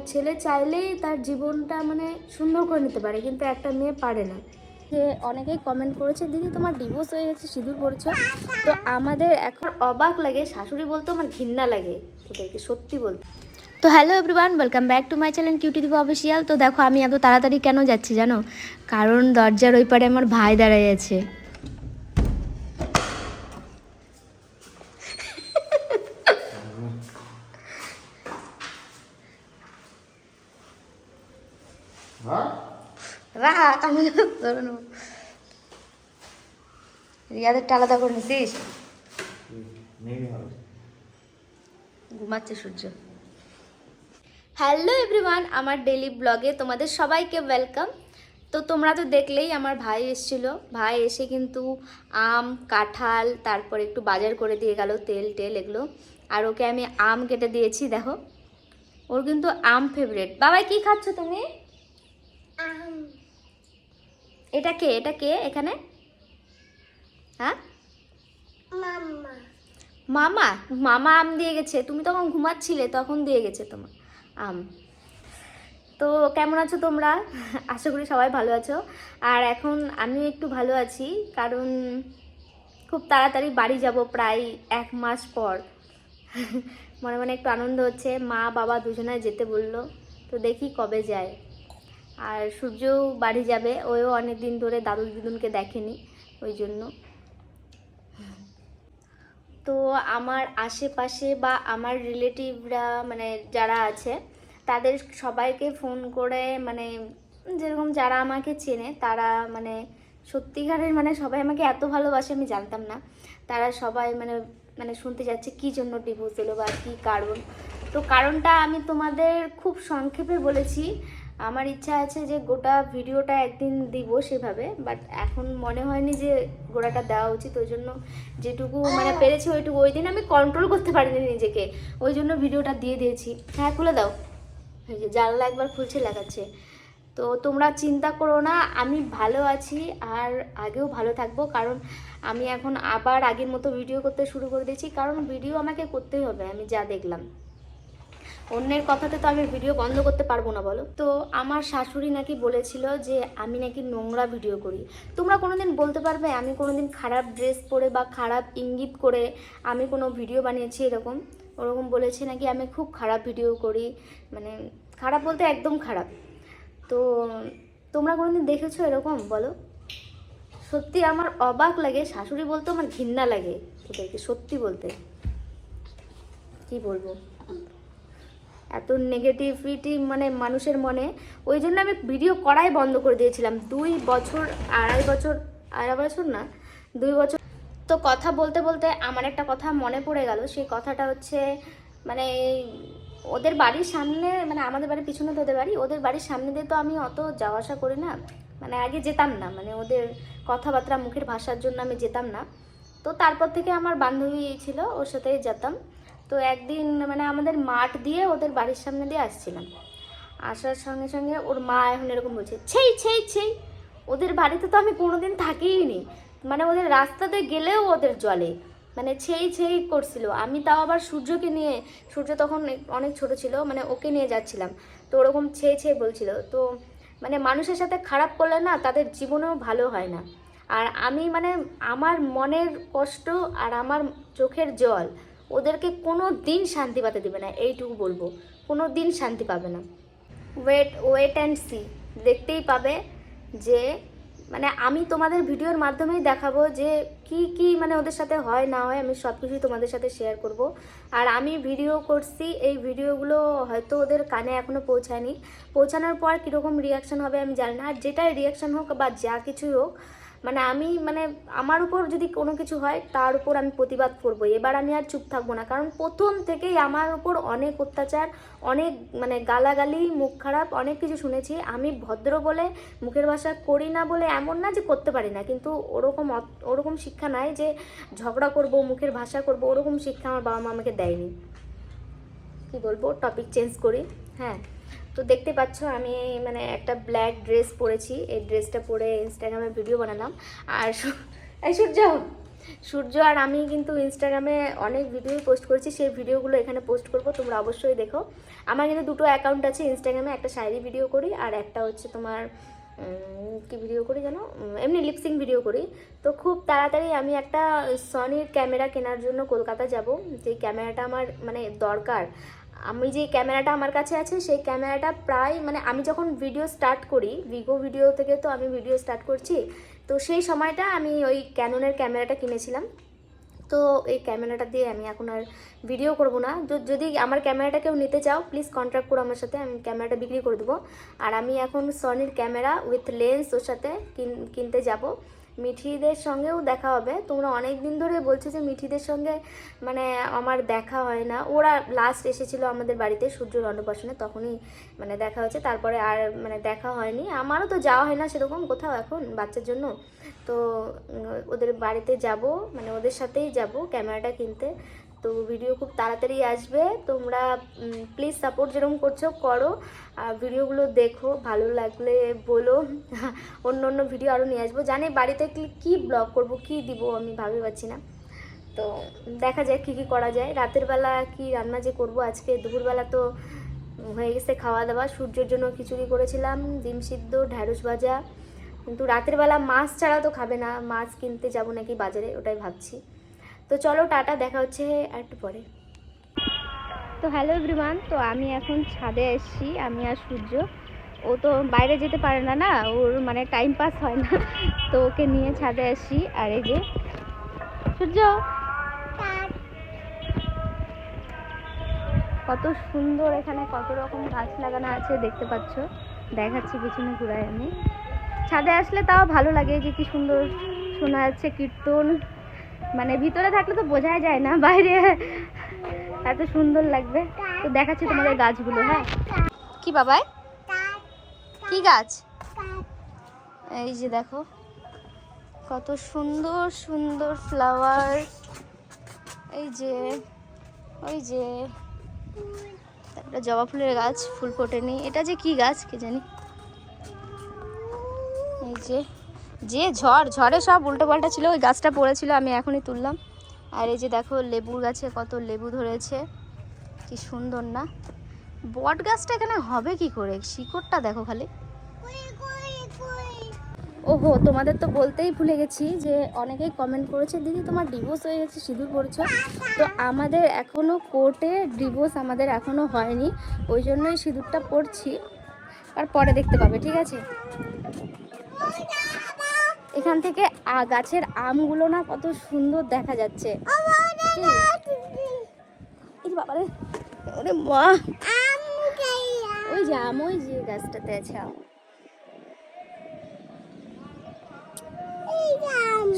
ছেলে চাইলেই তার জীবনটা মানে সুন্দর করে নিতে পারে, কিন্তু একটা মেয়ে পারে না। যে অনেকেই কমেন্ট করেছে, দিদি তোমার ডিভোর্স হয়ে গেছে, সিঁদুর পড়েছো। তো আমাদের এখন অবাক লাগে, শাশুড়ি বলতে আমার ঘৃণা লাগে ওদেরকে, সত্যি বলতে। তো hello everyone, welcome back to my channel cutie দিবা অফিসিয়াল। তো দেখো আমি এত তাড়াতাড়ি কেন যাচ্ছি জানো? কারণ দরজার ওই পারে আমার ভাই দাঁড়ায় আছে। রাখ, আমি ধরে নেব। রিয়াদেরটা আলাদা করে নিছিস? ঘুমাচ্ছে সূর্য। হ্যালো এভরিওয়ান, আমার ডেলি ব্লগে তোমাদের সবাইকে ওয়েলকাম। তো তোমরা তো দেখলেই আমার ভাই এসেছিল। ভাই এসে কিন্তু আম, কাঁঠাল, তারপর একটু বাজার করে দিয়ে গেল, তেল টেল এগুলো। আর ওকে আমি আম কেটে দিয়েছি, দেখো ওর কিন্তু আম ফেভারিট। বাবাই কি খাচ্ছ তুমি? এটা কে, এটা কে এখানে? হ্যাঁ মামা, মামা আম দিয়ে গেছে। তুমি তখন ঘুমাচ্ছিলে, তখন দিয়ে গেছে তোমার আম। তো কেমন আছো তোমরা? আশা করি সবাই ভালো আছো। আর এখন আমিও একটু ভালো আছি, কারণ খুব তাড়াতাড়ি বাড়ি যাব, প্রায় 1 মাস পর। মনে মনে একটু আনন্দ হচ্ছে, মা বাবা দুজনায় যেতে বললো, তো দেখি কবে যায়। আর সূর্যও বাড়ি যাবে, ওও অনেক দিন ধরে দাদু দিদুনকে দেখেনি, ওই জন্য। তো আমার আশেপাশে বা আমার রিলেটিভরা মানে যারা আছে, তাদের সবাইকে ফোন করে মানে যেরকম যারা আমাকে চেনে তারা মানে সত্যিকারের মানে সবাই আমাকে এত ভালোবাসে আমি জানতাম না। তারা সবাই মানে মানে শুনতে যাচ্ছে কী জন্য ডিভোর্স হলো বা কী কারণ। তো কারণটা আমি তোমাদের খুব সংক্ষেপে বলেছি। আমার ইচ্ছা আছে যে গোটা ভিডিওটা একদিন দিব সেভাবে, বাট এখন মনে হয়নি যে গোটাটা দেওয়া উচিত। ওই জন্য যেটুকু মানে পেরেছি ওইটুকু, ওই দিন আমি কন্ট্রোল করতে পারিনি নিজেকে, ওই জন্য ভিডিওটা দিয়ে দিয়েছি। হ্যাঁ খুলে দাও, এই যে জানলা একবার খুলছে লাগাচ্ছে। তো তোমরা চিন্তা করো না, আমি ভালো আছি আর আগেও ভালো থাকবো, কারণ আমি এখন আবার আগের মতো ভিডিও করতে শুরু করে দিয়েছি। কারণ ভিডিও আমাকে করতেই হবে, আমি যা দেখলাম। অন্যের কথাতে তো আমি ভিডিও বন্ধ করতে পারবো না, বলো। তো আমার শাশুড়ি নাকি বলেছিল যে আমি নাকি নোংরা ভিডিও করি। তোমরা কোনোদিন বলতে পারবে আমি কোনোদিন খারাপ ড্রেস পরে বা খারাপ ইঙ্গিত করে আমি কোনো ভিডিও বানিয়েছি এরকম? ওরকম বলেছে নাকি আমি খুব খারাপ ভিডিও করি, মানে খারাপ বলতে একদম খারাপ। তো তোমরা কোনোদিন দেখেছো এরকম, বলো? সত্যি আমার অবাক লাগে, শাশুড়ি বলতে আমার ঘৃণা লাগে ওদেরকে, সত্যি বলতে। কি বলবো, এত নেগেটিভিটি মানে মানুষের মনে। ওই জন্য আমি ভিডিও করাই বন্ধ করে দিয়েছিলাম 2 বছর, 2.5 বছর, 2.5 বছর না, 2 বছর। তো কথা বলতে বলতে আমার একটা কথা মনে পড়ে গেল। সেই কথাটা হচ্ছে মানে ওদের বাড়ির সামনে, মানে আমাদের বাড়ির পিছনে তো ওদের বাড়ি, ওদের বাড়ির সামনে দিয়ে তো আমি অত যাওয়া আসা করি না, মানে আগে যেতাম না, মানে ওদের কথাবার্তা মুখের ভাষার জন্য আমি যেতাম না। তো তারপর থেকে আমার বান্ধবী ছিল, ওর সাথেই যেতাম। তো একদিন মানে আমাদের মাঠ দিয়ে ওদের বাড়ির সামনে দিয়ে আসছিলাম, আসার সঙ্গে সঙ্গে ওর মা এখন এরকম বলছে, ছেই ছেই ছেই। ওদের বাড়িতে তো আমি কোনোদিন থাকিই নি, মানে ওদের রাস্তাতে গেলেও ওদের জলে মানে ছেই ছেই করছিল। আমি তাও আবার সূর্যকে নিয়ে, সূর্য তখন অনেক ছোট ছিল, মানে ওকে নিয়ে যাচ্ছিলাম। তো ওরকম ছেই ছেই বলছিল। তো মানে মানুষের সাথে খারাপ করলে না তাদের জীবনেও ভালো হয় না। আর আমি মানে আমার মনের কষ্ট আর আমার চোখের জল ওদেরকে কোনো দিন শান্তি পাতে দেবে না, এইটুকু বলবো, কোনো দিন শান্তি পাবে না। ওয়েট ওয়েট অ্যান্ড সি, দেখতেই পাবে যে মানে আমি তোমাদের ভিডিওর মাধ্যমেই দেখাবো যে কি কি মানে ওদের সাথে হয় না হয়, আমি সব কিছুই তোমাদের সাথে শেয়ার করব। আর আমি ভিডিও করছি, এই ভিডিওগুলো হয়তো ওদের কানে এখনও পৌঁছায়নি, পৌঁছানোর পর কীরকম রিয়াকশান হবে আমি জানি না। আর যেটাই রিয়াকশান হোক বা যা কিছুই হোক, মানে আমি মানে আমার উপর যদি কোনো কিছু হয় তার উপর আমি প্রতিবাদ করবো। এবার আমি আর চুপ থাকবো না, কারণ প্রথম থেকেই আমার উপর অনেক অত্যাচার, অনেক মানে গালাগালি, মুখ খারাপ, অনেক কিছু শুনেছি। আমি ভদ্র বলে মুখের ভাষা করি না বলে এমন না যে করতে পারি না, কিন্তু ওরকম শিক্ষা নাই যে ঝগড়া করব, মুখের ভাষা করব, ওরকম শিক্ষা আমার বাবা মা আমাকে দেয়নি। কি বলবো, টপিক চেঞ্জ করি। হ্যাঁ, তো দেখতে পাচ্ছ আমি মানে একটা ব্ল্যাক ড্রেস পরেছি, এই ড্রেসটা পরে ইনস্টাগ্রামে ভিডিও বানালাম। আর এই সূর্য, সূর্য আর আমি কিন্তু ইনস্টাগ্রামে অনেক ভিডিও পোস্ট করেছি, সেই ভিডিওগুলো এখানে পোস্ট করব, তোমরা অবশ্যই দেখো। আমার কিন্তু দুটো অ্যাকাউন্ট আছে ইনস্টাগ্রামে, একটা শায়রি ভিডিও করি আর একটা হচ্ছে তোমার কি ভিডিও করি জানো, এমনি লিপসিং ভিডিও করি। তো খুব তাড়াতাড়ি আমি একটা সনির ক্যামেরা কেনার জন্য কলকাতা যাব, যে ক্যামেরাটা আমার মানে দরকার। আমি যে ক্যামেরাটা আমার কাছে আছে সেই ক্যামেরাটা প্রায় মানে আমি যখন ভিডিও স্টার্ট করি, ভিগো ভিডিও থেকে তো আমি ভিডিও স্টার্ট করছি, তো সেই সময়টা আমি ওই ক্যাননের ক্যামেরাটা কিনেছিলাম। তো এই ক্যামেরাটা দিয়ে আমি এখন আর ভিডিও করব না। যদি আমার ক্যামেরাটা কেউ নিতে চাও প্লিজ কন্ট্যাক্ট করো আমার সাথে, আমি ক্যামেরাটা বিক্রি করে দেবো। আর আমি এখন সনির ক্যামেরা উইথ লেন্স ওর সাথে কিনতে যাব। মিঠিদের সঙ্গেও দেখা হবে। তোমরা অনেক দিন ধরে বলছো যে মিঠিদের সঙ্গে মানে আমার দেখা হয় না। ওরা লাস্ট এসেছিলো আমাদের বাড়িতে সূর্যর অন্নপ্রাশনে, তখনই মানে দেখা হয়েছে, তারপরে আর মানে দেখা হয়নি। আমারও তো যাওয়া হয় না সেরকম কোথাও এখন বাচ্চার জন্য। তো ওদের বাড়িতে যাব, মানে ওদের সাথেই যাব ক্যামেরাটা কিনতে। তো ভিডিও খুব তাড়াতাড়ি আসবে, তোমরা প্লিজ সাপোর্ট যেরকম করছো করো, আর ভিডিওগুলো দেখো, ভালো লাগলে বলো। অন্য অন্য ভিডিও আরও নিয়ে আসবো। জানি বাড়িতে কি ব্লগ করব, কি দিব আমি ভাবতে পারছি না। তো দেখা যায় কী কী করা যায়। রাতের বেলা কি রান্না যে করব আজকে, দুপুরবেলা তো হয়ে গেছে খাওয়া দাওয়া। সূর্যের জন্য খিচুড়ি করেছিলাম, ডিম সিদ্ধ, ঢ্যাঁড়স ভাজা। কিন্তু রাতের বেলা মাছ ছাড়া তো খাবে না, মাছ কিনতে যাব নাকি বাজারে, ওটাই ভাবছি। তো চলো টাটা, দেখা হচ্ছে একটু পরে। তো হ্যালো এভরিওয়ান, তো আমি এখন ছাদে এসেছি, আমি আর সূর্য। ও তো বাইরে যেতে পারে না, না ওর মানে টাইম পাস হয় না, তো ওকে নিয়ে ছাদে আসি। আর এই যে সূর্য, কত সুন্দর এখানে কত রকম গাছ লাগানো আছে দেখতে পাচ্ছ, দেখাচ্ছি পিছনে ঘুরাই আমি। ছাদে আসলে তাও ভালো লাগে, যে কি সুন্দর শোনা যাচ্ছে কীর্তন। মানে ভিতরে থাকলে তো বোঝাই যায় না, বাইরে এত সুন্দর লাগবে। তো দেখাচ্ছি তোমাদের গাছগুলো। হ্যাঁ কি বাবাই, কি গাছ? এই যে দেখো কত সুন্দর সুন্দর ফ্লাওয়ার। এই যে ওই যে একটা জবা ফুলের গাছ, ফুল ফোটেনি। এটা যে কি গাছ কে জানি। এই যে যে ঝড়ে সব উল্টো পাল্টা ছিল, ওই গাছটা পড়েছিল, আমি এখনই তুললাম। আর এই যে দেখো লেবুর গাছে কত লেবু ধরেছে, কি সুন্দর না। বট গাছটা এখানে হবে কি করে, শিকড়টা দেখো খালি। ওহো, তোমাদের তো বলতেই ভুলে গেছি যে অনেকেই কমেন্ট করেছে দিদি তোমার ডিভোর্স হয়ে গেছে, সিঁদুর পড়েছো। তো আমাদের এখনও কোর্টে ডিভোর্স আমাদের এখনও হয়নি, ওই জন্যই সিঁদুরটা পড়ছি। আর পরে দেখতে পাবে, ঠিক আছে। এখান থেকে গাছের আমগুলো না কত সুন্দর দেখা যাচ্ছে। বাবারে, ওরে মা, ওই যে আম, ওই যে গাছটাতে আছে আম।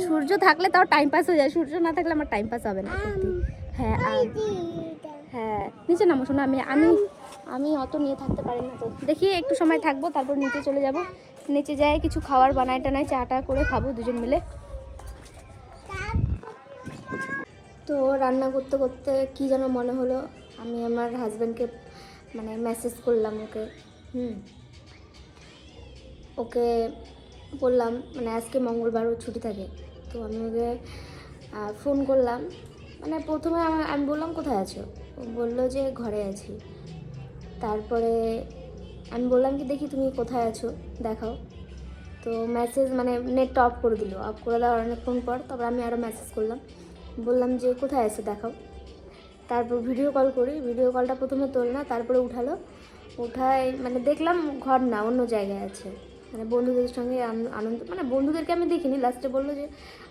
সূর্য থাকলে তাও টাইম পাস হয়ে যায়, সূর্য না থাকলে আমার টাইম পাস হবে না সত্যি। হ্যাঁ হ্যাঁ, নিচে নামো শোনো। আমি আমি আমি অত নিয়ে থাকতে পারি না, তো দেখি একটু সময় থাকবো, তারপর নিচে চলে যাব। নিচে যাই কিছু খাবার বানাই টানাই, চাটা করে খাবো দুজন মিলে। তো রান্না করতে করতে কি যেন মনে হলো, আমি আমার হাজব্যান্ডকে মানে মেসেজ করলাম ওকে। ওকে বললাম মানে আজকে মঙ্গলবারও ছুটি থাকে, তো আমি ওকে ফোন করলাম। মানে প্রথমে আমি বললাম কোথায় আছো, ও বললো যে ঘরে আছি। তারপরে আমি বললাম কি দেখি তুমি কোথায় আছো দেখাও। তো মেসেজ মানে নেটটা অফ করে দিল, অফ করে দেওয়ার অনেকক্ষণ পর তারপর আমি আরও মেসেজ করলাম, বললাম যে কোথায় আছে দেখাও। তারপর ভিডিও কল করি, ভিডিও কলটা প্রথমে তোল না, তারপরে উঠায় মানে দেখলাম ঘর না, অন্য জায়গায় আছে। মানে বন্ধুদের সঙ্গে আনন্দ, মানে বন্ধুদেরকে আমি দেখিনি, লাস্টে বললো যে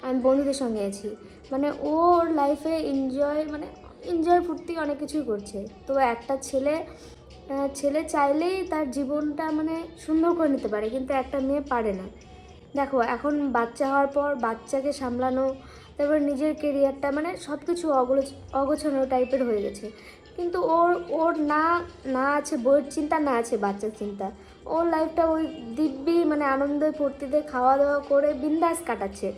আমি বন্ধুদের সঙ্গে আছি। মানে ওর লাইফে এনজয় ফুর্তি অনেক কিছুই করছে। তো একটা ছেলে চাইলেই তার জীবনটা মানে সুন্দর করে নিতে পারে, কিন্তু একটা মেয়ে পারে না। দেখো এখন বাচ্চা হওয়ার পর বাচ্চাকে সামলানো, তারপর নিজের কেরিয়ারটা মানে সব কিছু অগোছানো টাইপের হয়ে গেছে। কিন্তু ওর না আছে বইয়ের চিন্তা, না আছে বাচ্চার চিন্তা। ওর লাইফটা ওই দিব্যি মানে আনন্দে ফুর্তিতে খাওয়া দাওয়া করে বিন্দাস কাটাচ্ছে।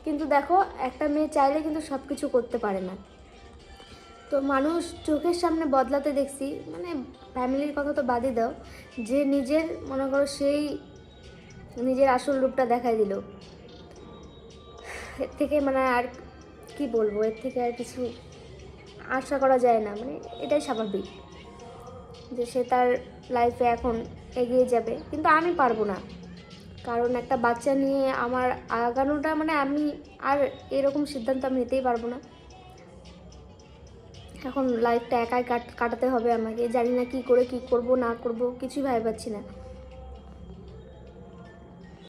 কিন্তু দেখো একটা মেয়ে চাইলে কিন্তু সব কিছু করতে পারে না। তো মানুষ চোখের সামনে বদলাতে দেখছি, মানে ফ্যামিলির কথা তো বাদই দাও, যে নিজের মনে করো সেই নিজের আসল রূপটা দেখাই দিল। এর থেকে মানে আর কি বলবো, এর থেকে আর কিছু আশা করা যায় না, মানে এটাই স্বাভাবিক যে সে তার লাইফে এখন এগিয়ে যাবে, কিন্তু আমি পারবো না। কারণ একটা বাচ্চা নিয়ে আমার আগানোটা মানে আমি আর এরকম সিদ্ধান্ত আমি নিতেই পারবো না। এখন লাইফটা একাই কাটাতে হবে আমাকে, জানি না কি করে কি করব না করব কিছুই ভেবে পাচ্ছি না।